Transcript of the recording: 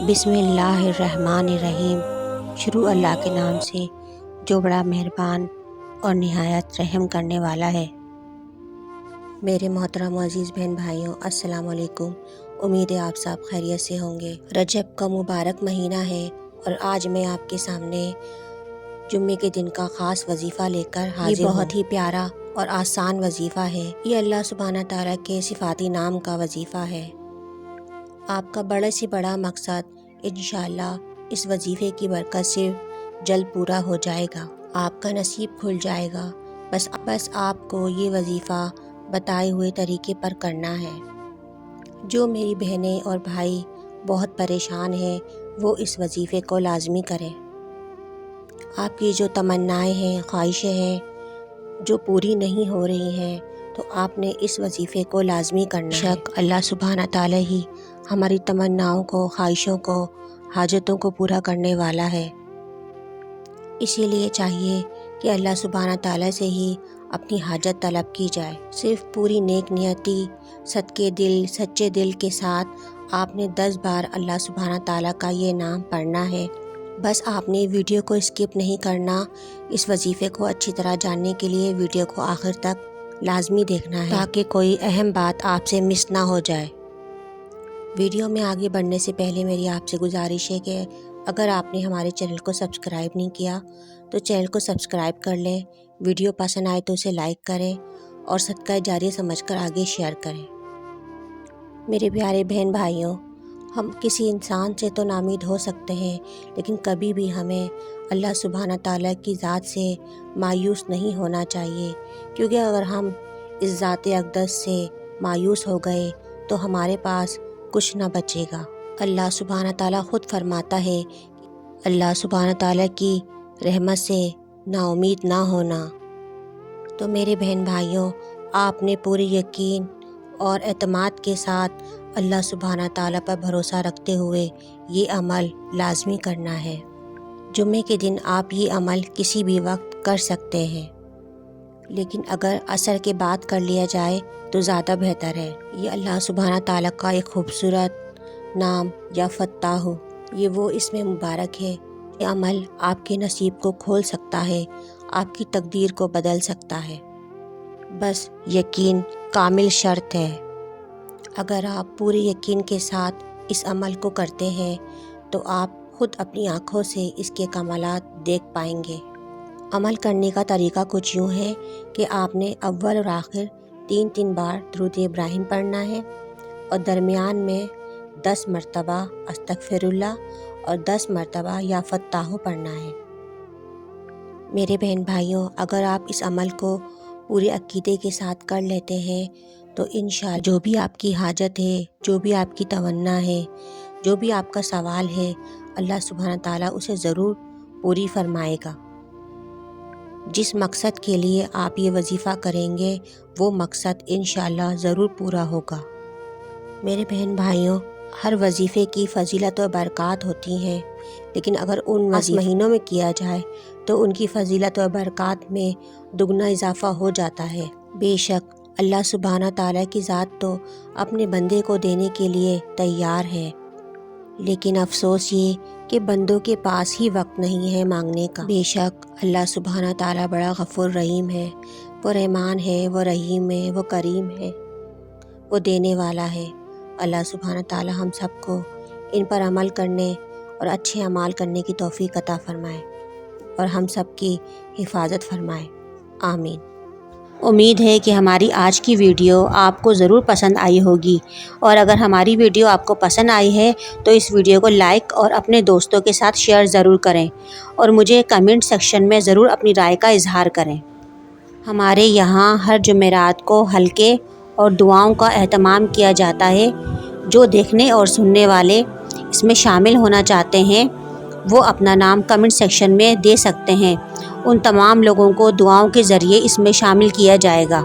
बिस्मिल्लाहिर्रहमानिर्रहीम। शुरू अल्लाह के नाम से जो बड़ा मेहरबान और निहायत रहम करने वाला है। मेरे मोहतरम अज़ीज़ बहन भाइयों, अस्सलाम वालेकुम। उम्मीद है आप सब खैरियत से होंगे। रजब का मुबारक महीना है और आज मैं आपके सामने जुम्मे के दिन का ख़ास वजीफ़ा लेकर हाजिर हूँ। बहुत ही प्यारा और आसान वजीफ़ा है। ये अल्लाह सुब्हाना ताला के सिफाती नाम का वजीफ़ा है। आपका बड़े से बड़ा मकसद इंशाअल्लाह इस वजीफ़े की बरकत से जल्द पूरा हो जाएगा। आपका नसीब खुल जाएगा। बस आपको ये वजीफ़ा बताए हुए तरीके पर करना है। जो मेरी बहनें और भाई बहुत परेशान हैं वो इस वजीफ़े को लाजमी करें। आपकी जो तमन्नाएं हैं, ख्वाहिशें हैं जो पूरी नहीं हो रही हैं, तो आपने इस वजीफ़े को लाजमी करना है। अल्लाह सुब्हाना ताला ही हमारी तमन्नाओं को, ख्वाहिशों को, हाजतों को पूरा करने वाला है। इसीलिए चाहिए कि अल्लाह सुब्हाना ताला से ही अपनी हाजत तलब की जाए। सिर्फ पूरी नेक नियती, सच्चे दिल के साथ आपने 10 बार अल्लाह सुब्हाना ताला का ये नाम पढ़ना है। बस आपने वीडियो को स्किप नहीं करना। इस वजीफ़े को अच्छी तरह जानने के लिए वीडियो को आखिर तक लाजमी देखना है, ताकि कोई अहम बात आपसे मिस ना हो जाए। वीडियो में आगे बढ़ने से पहले मेरी आपसे गुजारिश है कि अगर आपने हमारे चैनल को सब्सक्राइब नहीं किया तो चैनल को सब्सक्राइब कर लें। वीडियो पसंद आए तो उसे लाइक करें और सदका जारिया समझकर आगे शेयर करें। मेरे प्यारे बहन भाइयों, हम किसी इंसान से तो नाउम्मीद हो सकते हैं, लेकिन कभी भी हमें अल्लाह सुब्हाना ताला की ज़ात से मायूस नहीं होना चाहिए, क्योंकि अगर हम इस ज़ात अक़दस से मायूस हो गए तो हमारे पास कुछ न बचेगा। अल्लाह सुब्हाना ताला खुद फरमाता है, अल्लाह सुब्हाना ताला की रहमत से नाउम्मीद ना होना। तो मेरे बहन भाइयों, आपने पूरे यकीन और एतमाद के साथ अल्लाह सुब्हाना ताला पर भरोसा रखते हुए ये अमल लाजमी करना है। जुम्मे के दिन आप ये अमल किसी भी वक्त कर सकते हैं, लेकिन अगर असर के बाद कर लिया जाए तो ज़्यादा बेहतर है। ये अल्लाह सुब्हाना ताला का एक खूबसूरत नाम या फत्ताह, ये वो इसमें मुबारक है। ये अमल आपके नसीब को खोल सकता है, आपकी तकदीर को बदल सकता है। बस यकीन कामिल शर्त है। अगर आप पूरे यकीन के साथ इस अमल को करते हैं तो आप खुद अपनी आँखों से इसके कमालात देख पाएंगे। अमल करने का तरीका कुछ यूँ है कि आपने अव्वल और आखिर 3 बार दुरूद इब्राहिम पढ़ना है और दरमियान में 10 मरतबा अस्तगफिरुल्लाह और 10 मरतबा या फत्ताह पढ़ना है। मेरे बहन भाइयों, अगर आप इस अमल को पूरे अकीदे के साथ कर लेते हैं तो इंशाअल्लाह जो भी आपकी हाजत है, जो भी आपकी तमन्ना है, जो भी आपका सवाल है, अल्लाह सुब्हाना ताला उसे ज़रूर पूरी फरमाएगा। जिस मकसद के लिए आप ये वजीफ़ा करेंगे वो मकसद इंशाअल्लाह ज़रूर पूरा होगा। मेरे बहन भाइयों, हर वजीफ़े की फ़जीलत और बरक़ात होती हैं, लेकिन अगर उन महीनों में किया जाए तो उनकी फ़जीलत और बरक़ात में दुगना इजाफ़ा हो जाता है। बेशक अल्लाह सुब्हाना ताला की ज़ात तो अपने बंदे को देने के लिए तैयार है, लेकिन अफसोस ये कि बंदों के पास ही वक्त नहीं है मांगने का। बेशक अल्लाह सुब्हाना ताला बड़ा गफ़ूर रहीम है, वो रहमान है, वो रहीम है, वो करीम है, वो देने वाला है। अल्लाह सुब्हाना ताला हम सबको इन पर अमल करने और अच्छे अमाल करने की तौफ़ीक़ अता फ़रमाए और हम सब की हिफाजत फ़रमाए। आमीन। उम्मीद है कि हमारी आज की वीडियो आपको ज़रूर पसंद आई होगी, और अगर हमारी वीडियो आपको पसंद आई है तो इस वीडियो को लाइक और अपने दोस्तों के साथ शेयर ज़रूर करें और मुझे कमेंट सेक्शन में ज़रूर अपनी राय का इजहार करें। हमारे यहाँ हर जुमेरात को हल्के और दुआओं का एहतमाम किया जाता है। जो देखने और सुनने वाले इसमें शामिल होना चाहते हैं वो अपना नाम कमेंट सेक्शन में दे सकते हैं। उन तमाम लोगों को दुआओं के ज़रिए इसमें शामिल किया जाएगा।